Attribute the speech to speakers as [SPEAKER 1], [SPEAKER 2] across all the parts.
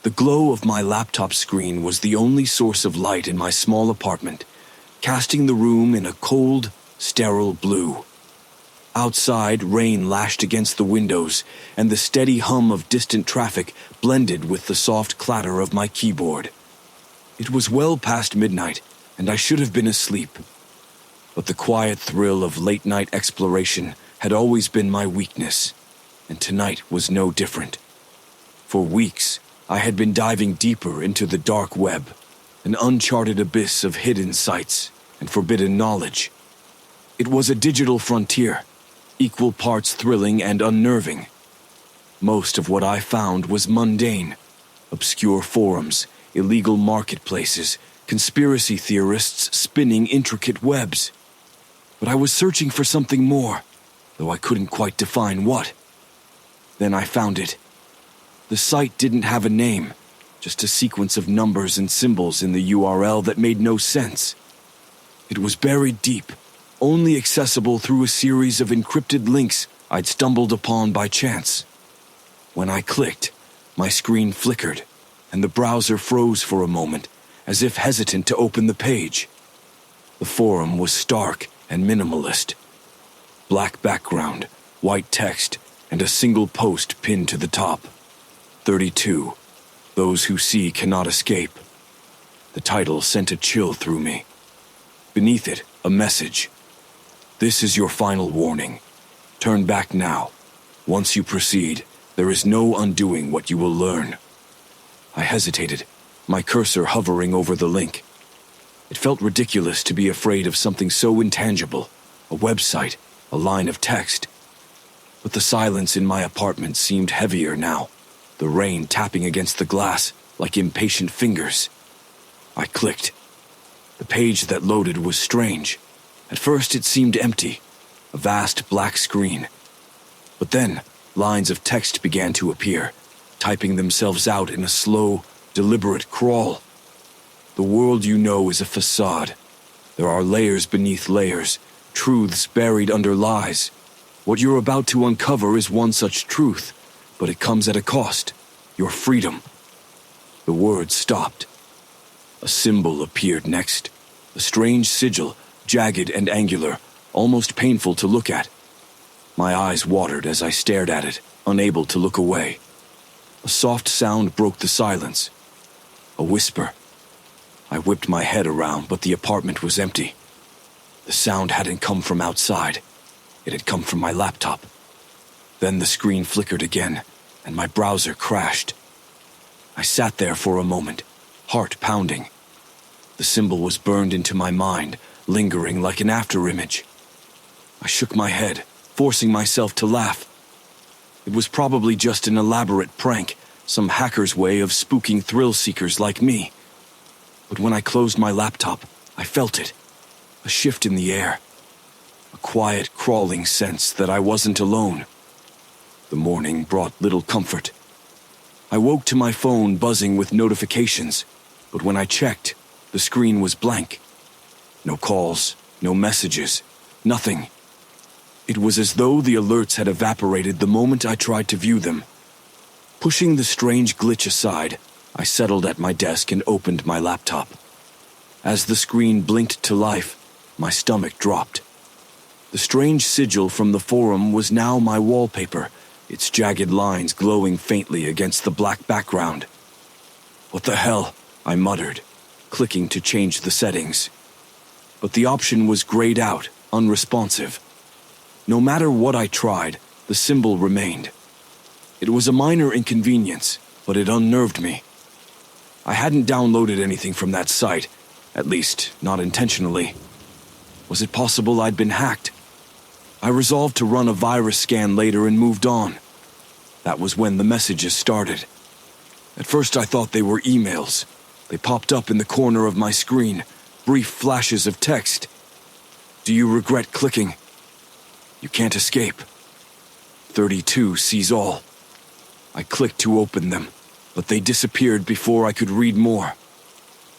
[SPEAKER 1] The glow of my laptop screen was the only source of light in my small apartment, casting the room in a cold, sterile blue. Outside, rain lashed against the windows, and the steady hum of distant traffic blended with the soft clatter of my keyboard. It was well past midnight, and I should have been asleep. But the quiet thrill of late-night exploration had always been my weakness, and tonight was no different. For weeks, I had been diving deeper into the dark web, an uncharted abyss of hidden sights and forbidden knowledge. It was a digital frontier, equal parts thrilling and unnerving. Most of what I found was mundane: obscure forums, illegal marketplaces, conspiracy theorists spinning intricate webs. But I was searching for something more, though I couldn't quite define what. Then I found it. The site didn't have a name, just a sequence of numbers and symbols in the URL that made no sense. It was buried deep, only accessible through a series of encrypted links I'd stumbled upon by chance. When I clicked, my screen flickered, and the browser froze for a moment, as if hesitant to open the page. The forum was stark and minimalist. Black background, white text, and a single post pinned to the top. 32. Those who see cannot escape. The title sent a chill through me. Beneath it, a message. This is your final warning. Turn back now. Once you proceed, there is no undoing what you will learn. I hesitated, my cursor hovering over the link. It felt ridiculous to be afraid of something so intangible, a website, a line of text. But the silence in my apartment seemed heavier now, the rain tapping against the glass like impatient fingers. I clicked. The page that loaded was strange. At first it seemed empty, a vast black screen. But then, lines of text began to appear, typing themselves out in a slow, deliberate crawl. The world you know is a facade. There are layers beneath layers, truths buried under lies. What you're about to uncover is one such truth, but it comes at a cost: your freedom. The words stopped. A symbol appeared next, a strange sigil, jagged and angular, almost painful to look at. My eyes watered as I stared at it, unable to look away. A soft sound broke the silence. A whisper. I whipped my head around, but the apartment was empty. The sound hadn't come from outside. It had come from my laptop. Then the screen flickered again, and my browser crashed. I sat there for a moment, heart pounding. The symbol was burned into my mind, lingering like an afterimage. I shook my head, forcing myself to laugh. It was probably just an elaborate prank, some hacker's way of spooking thrill-seekers like me. But when I closed my laptop, I felt it. A shift in the air. A quiet, crawling sense that I wasn't alone. The morning brought little comfort. I woke to my phone buzzing with notifications, but when I checked, the screen was blank. No calls, no messages, nothing. It was as though the alerts had evaporated the moment I tried to view them. Pushing the strange glitch aside, I settled at my desk and opened my laptop. As the screen blinked to life, my stomach dropped. The strange sigil from the forum was now my wallpaper, its jagged lines glowing faintly against the black background. "What the hell?" I muttered, clicking to change the settings. But the option was grayed out, unresponsive. No matter what I tried, the symbol remained. It was a minor inconvenience, but it unnerved me. I hadn't downloaded anything from that site, at least not intentionally. Was it possible I'd been hacked? I resolved to run a virus scan later and moved on. That was when the messages started. At first I thought they were emails. They popped up in the corner of my screen, brief flashes of text. "Do you regret clicking? You can't escape. 32 sees all." I clicked to open them, but they disappeared before I could read more.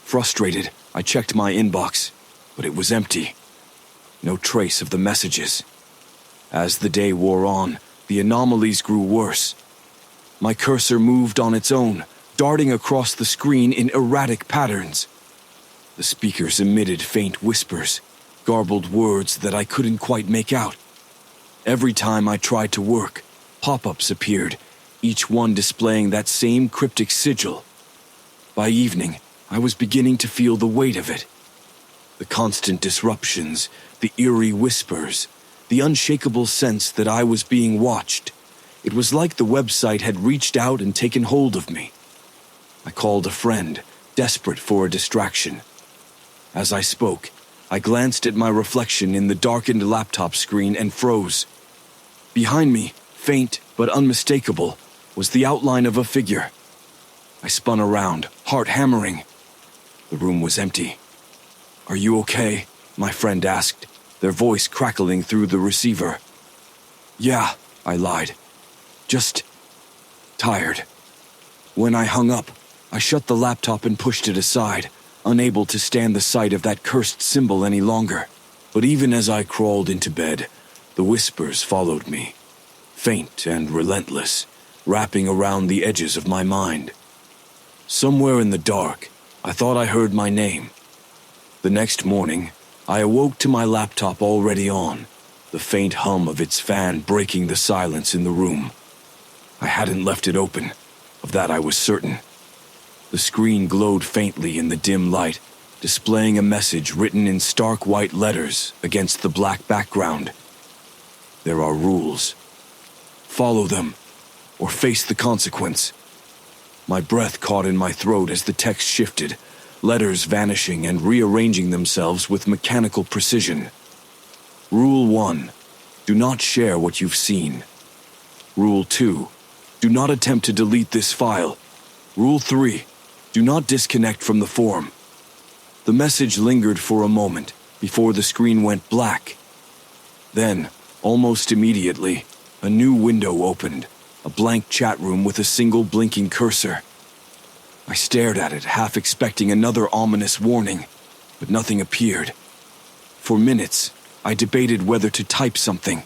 [SPEAKER 1] Frustrated, I checked my inbox, but it was empty. No trace of the messages. As the day wore on, the anomalies grew worse. My cursor moved on its own, darting across the screen in erratic patterns. The speakers emitted faint whispers, garbled words that I couldn't quite make out. Every time I tried to work, pop-ups appeared, each one displaying that same cryptic sigil. By evening, I was beginning to feel the weight of it. The constant disruptions, the eerie whispers, the unshakable sense that I was being watched. It was like the website had reached out and taken hold of me. I called a friend, desperate for a distraction. As I spoke, I glanced at my reflection in the darkened laptop screen and froze. Behind me, faint but unmistakable, was the outline of a figure. I spun around, heart hammering. The room was empty. "Are you okay?" my friend asked, their voice crackling through the receiver. "Yeah," I lied. "Just tired." When I hung up, I shut the laptop and pushed it aside, unable to stand the sight of that cursed symbol any longer. But even as I crawled into bed, the whispers followed me, faint and relentless, wrapping around the edges of my mind. Somewhere in the dark, I thought I heard my name. The next morning, I awoke to my laptop already on, the faint hum of its fan breaking the silence in the room. I hadn't left it open, of that I was certain. The screen glowed faintly in the dim light, displaying a message written in stark white letters against the black background. "There are rules. Follow them, or face the consequence." My breath caught in my throat as the text shifted, letters vanishing and rearranging themselves with mechanical precision. Rule 1. Do not share what you've seen. Rule 2. Do not attempt to delete this file. Rule 3. Do not disconnect from the forum. The message lingered for a moment before the screen went black. Then, almost immediately, a new window opened, a blank chat room with a single blinking cursor. I stared at it, half expecting another ominous warning, but nothing appeared. For minutes, I debated whether to type something.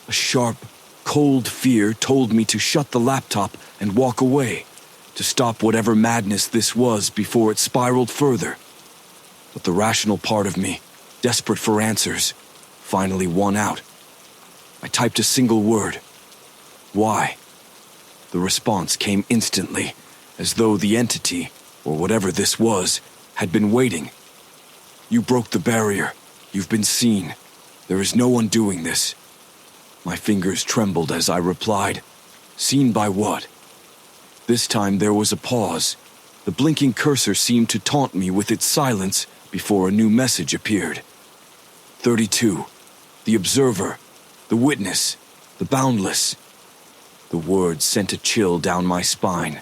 [SPEAKER 1] A sharp, cold fear told me to shut the laptop and walk away, to stop whatever madness this was before it spiraled further. But the rational part of me, desperate for answers, finally won out. I typed a single word. "Why?" The response came instantly, as though the entity, or whatever this was, had been waiting. "You broke the barrier. You've been seen. There is no undoing this." My fingers trembled as I replied. "Seen by what?" This time there was a pause. The blinking cursor seemed to taunt me with its silence before a new message appeared. 32. The observer. The witness. The boundless. The words sent a chill down my spine.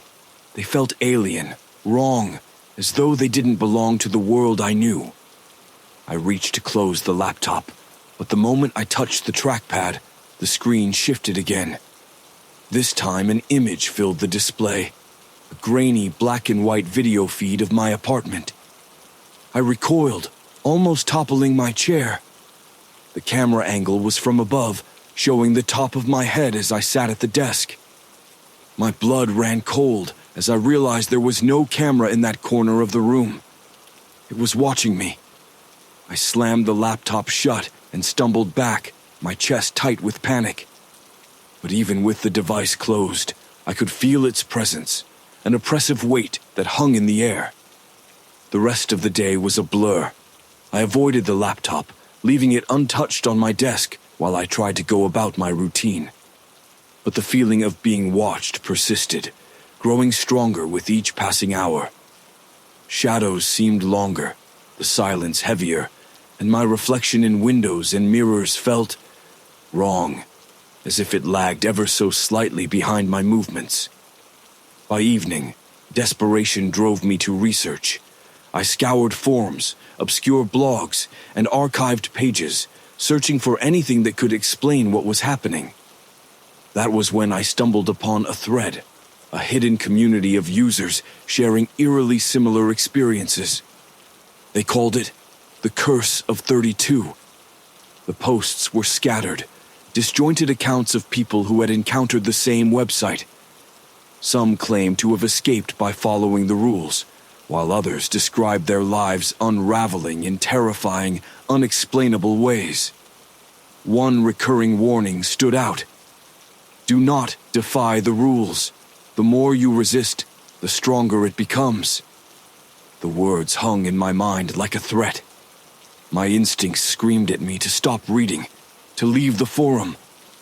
[SPEAKER 1] They felt alien, wrong, as though they didn't belong to the world I knew. I reached to close the laptop, but the moment I touched the trackpad, the screen shifted again. This time an image filled the display, a grainy black and white video feed of my apartment. I recoiled, almost toppling my chair. The camera angle was from above, showing the top of my head as I sat at the desk. My blood ran cold as I realized there was no camera in that corner of the room. It was watching me. I slammed the laptop shut and stumbled back, my chest tight with panic. But even with the device closed, I could feel its presence, an oppressive weight that hung in the air. The rest of the day was a blur. I avoided the laptop, leaving it untouched on my desk while I tried to go about my routine. But the feeling of being watched persisted, growing stronger with each passing hour. Shadows seemed longer, the silence heavier, and my reflection in windows and mirrors felt wrong, as if it lagged ever so slightly behind my movements. By evening, desperation drove me to research. I scoured forums, obscure blogs, and archived pages, searching for anything that could explain what was happening. That was when I stumbled upon a thread, a hidden community of users sharing eerily similar experiences. They called it the Curse of 32. The posts were scattered, disjointed accounts of people who had encountered the same website. Some claim to have escaped by following the rules, while others describe their lives unraveling in terrifying, unexplainable ways. One recurring warning stood out. Do not defy the rules. The more you resist, the stronger it becomes. The words hung in my mind like a threat. My instincts screamed at me to stop reading, to leave the forum,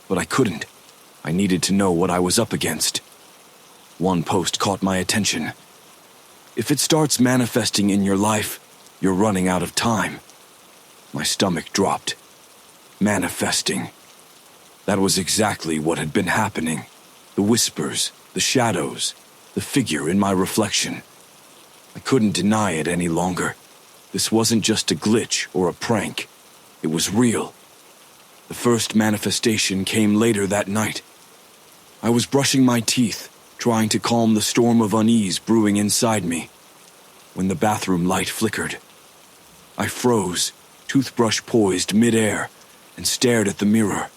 [SPEAKER 1] but I couldn't. I needed to know what I was up against. One post caught my attention. If it starts manifesting in your life, you're running out of time. My stomach dropped. Manifesting. That was exactly what had been happening. The whispers, the shadows, the figure in my reflection. I couldn't deny it any longer. This wasn't just a glitch or a prank. It was real. The first manifestation came later that night. I was brushing my teeth, trying to calm the storm of unease brewing inside me, when the bathroom light flickered. I froze, toothbrush poised mid-air, and stared at the mirror.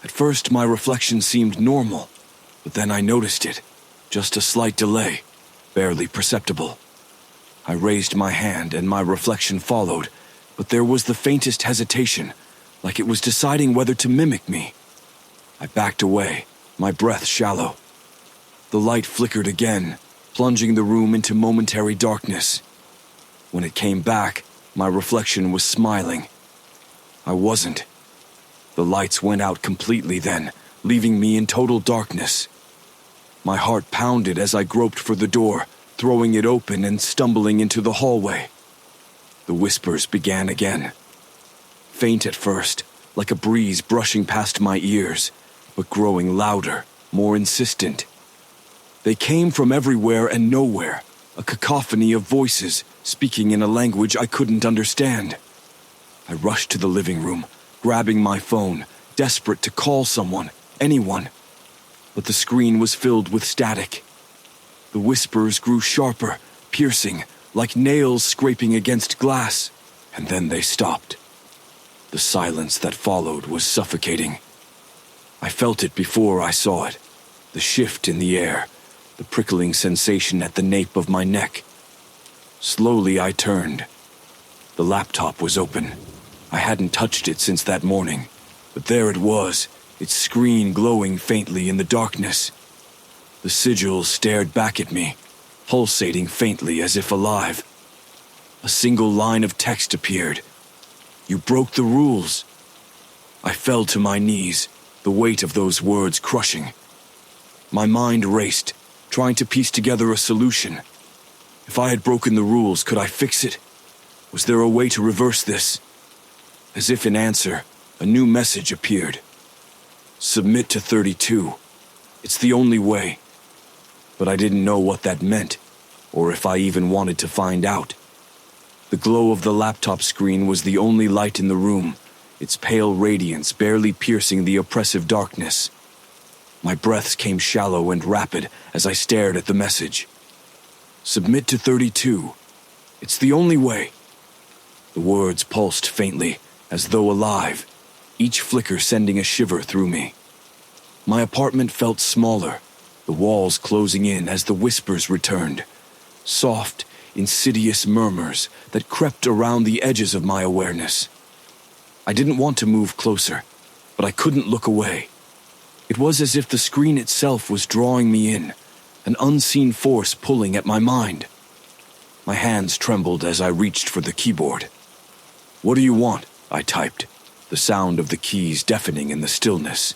[SPEAKER 1] At first, my reflection seemed normal, but then I noticed it, just a slight delay, barely perceptible. I raised my hand and my reflection followed, but there was the faintest hesitation, like it was deciding whether to mimic me. I backed away, my breath shallow. The light flickered again, plunging the room into momentary darkness. When it came back, my reflection was smiling. I wasn't. The lights went out completely then, leaving me in total darkness. My heart pounded as I groped for the door, throwing it open and stumbling into the hallway. The whispers began again. Faint at first, like a breeze brushing past my ears, but growing louder, more insistent. They came from everywhere and nowhere, a cacophony of voices speaking in a language I couldn't understand. I rushed to the living room, grabbing my phone, desperate to call someone, anyone. But the screen was filled with static. The whispers grew sharper, piercing, like nails scraping against glass, and then they stopped. The silence that followed was suffocating. I felt it before I saw it, the shift in the air, the prickling sensation at the nape of my neck. Slowly I turned. The laptop was open. I hadn't touched it since that morning, but there it was, its screen glowing faintly in the darkness. The sigil stared back at me, pulsating faintly as if alive. A single line of text appeared. You broke the rules. I fell to my knees, the weight of those words crushing. My mind raced, trying to piece together a solution. If I had broken the rules, could I fix it? Was there a way to reverse this? As if in answer, a new message appeared. Submit to 32. It's the only way. But I didn't know what that meant, or if I even wanted to find out. The glow of the laptop screen was the only light in the room, its pale radiance barely piercing the oppressive darkness. My breaths came shallow and rapid as I stared at the message. Submit to 32. It's the only way. The words pulsed faintly, as though alive, each flicker sending a shiver through me. My apartment felt smaller, the walls closing in as the whispers returned. Soft, insidious murmurs that crept around the edges of my awareness. I didn't want to move closer, but I couldn't look away. It was as if the screen itself was drawing me in, an unseen force pulling at my mind. My hands trembled as I reached for the keyboard. "What do you want?" I typed, the sound of the keys deafening in the stillness.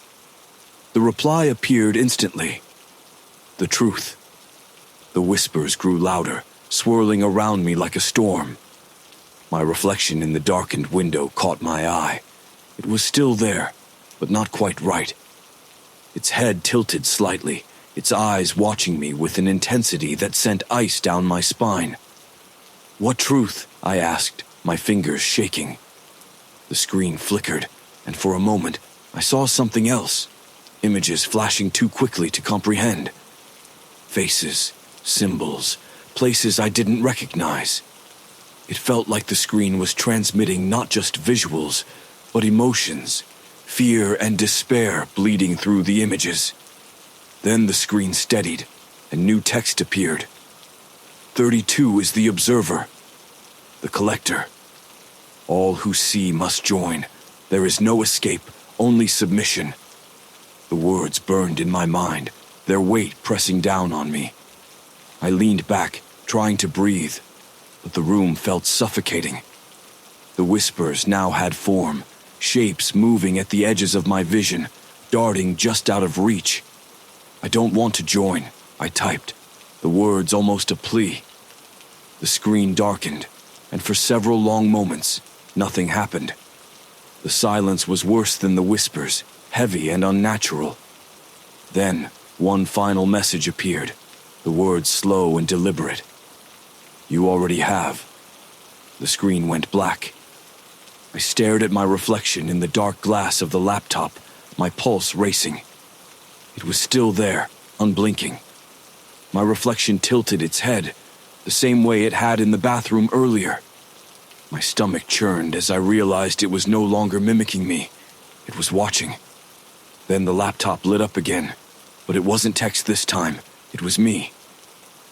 [SPEAKER 1] The reply appeared instantly. The truth. The whispers grew louder, swirling around me like a storm. My reflection in the darkened window caught my eye. It was still there, but not quite right. Its head tilted slightly, its eyes watching me with an intensity that sent ice down my spine. "What truth?" I asked, my fingers shaking. The screen flickered, and for a moment, I saw something else, images flashing too quickly to comprehend. Faces, symbols, places I didn't recognize. It felt like the screen was transmitting not just visuals, but emotions, fear and despair bleeding through the images. Then the screen steadied, and new text appeared. 32 is the observer, the collector. All who see must join. There is no escape, only submission. The words burned in my mind, their weight pressing down on me. I leaned back, trying to breathe, but the room felt suffocating. The whispers now had form, shapes moving at the edges of my vision, darting just out of reach. I don't want to join, I typed, the words almost a plea. The screen darkened, and for several long moments, nothing happened. The silence was worse than the whispers, heavy and unnatural. Then, one final message appeared, the words slow and deliberate. You already have. The screen went black. I stared at my reflection in the dark glass of the laptop, my pulse racing. It was still there, unblinking. My reflection tilted its head, the same way it had in the bathroom earlier. My stomach churned as I realized it was no longer mimicking me. It was watching. Then the laptop lit up again, but it wasn't text this time. It was me.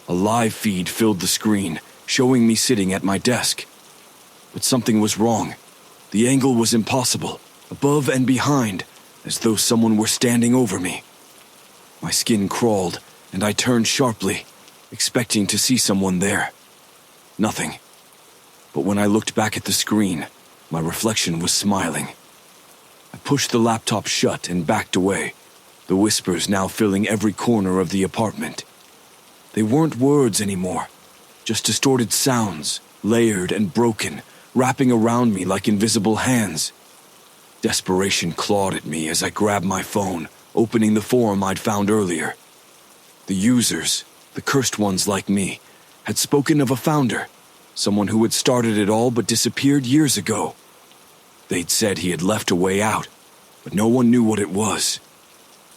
[SPEAKER 1] A live feed filled the screen, showing me sitting at my desk. But something was wrong. The angle was impossible, above and behind, as though someone were standing over me. My skin crawled, and I turned sharply, expecting to see someone there. Nothing. But when I looked back at the screen, my reflection was smiling. I pushed the laptop shut and backed away, the whispers now filling every corner of the apartment. They weren't words anymore, just distorted sounds, layered and broken, wrapping around me like invisible hands. Desperation clawed at me as I grabbed my phone, opening the forum I'd found earlier. The users, the cursed ones like me, had spoken of a founder, someone who had started it all but disappeared years ago. They'd said he had left a way out, but no one knew what it was.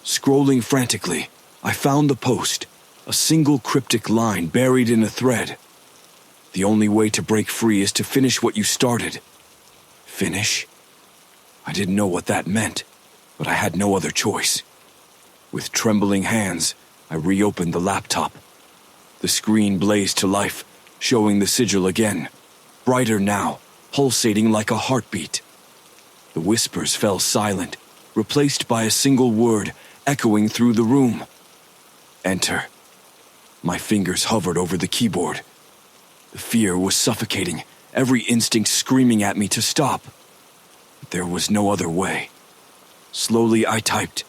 [SPEAKER 1] Scrolling frantically, I found the post, a single cryptic line buried in a thread. The only way to break free is to finish what you started. Finish? I didn't know what that meant, but I had no other choice. With trembling hands, I reopened the laptop. The screen blazed to life, showing the sigil again, brighter now, pulsating like a heartbeat. The whispers fell silent, replaced by a single word echoing through the room. Enter. My fingers hovered over the keyboard. The fear was suffocating, every instinct screaming at me to stop. But there was no other way. Slowly I typed,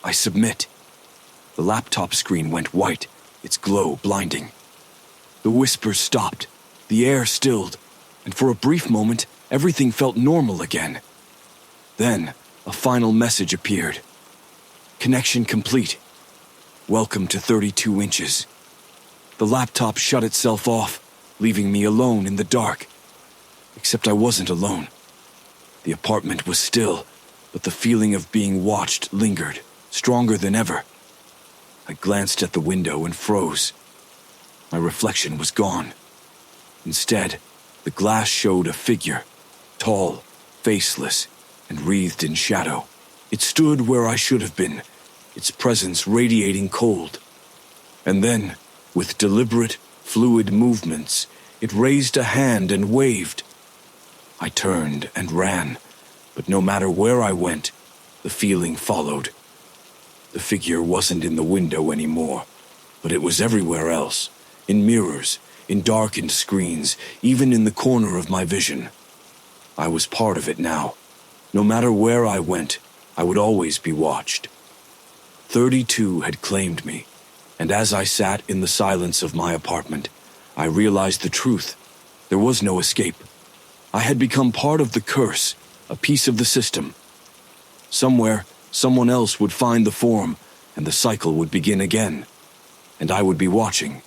[SPEAKER 1] I submit. The laptop screen went white, its glow blinding. The whispers stopped, the air stilled, and for a brief moment, everything felt normal again. Then, a final message appeared. Connection complete. Welcome to 32 inches. The laptop shut itself off, leaving me alone in the dark. Except I wasn't alone. The apartment was still, but the feeling of being watched lingered, stronger than ever. I glanced at the window and froze. My reflection was gone. Instead, the glass showed a figure, tall, faceless, and wreathed in shadow. It stood where I should have been, its presence radiating cold. And then, with deliberate, fluid movements, it raised a hand and waved. I turned and ran, but no matter where I went, the feeling followed. The figure wasn't in the window anymore, but it was everywhere else, in mirrors, in darkened screens, even in the corner of my vision. I was part of it now. No matter where I went, I would always be watched. 32 had claimed me, and as I sat in the silence of my apartment, I realized the truth. There was no escape. I had become part of the curse, a piece of the system. Somewhere, someone else would find the form, and the cycle would begin again. And I would be watching,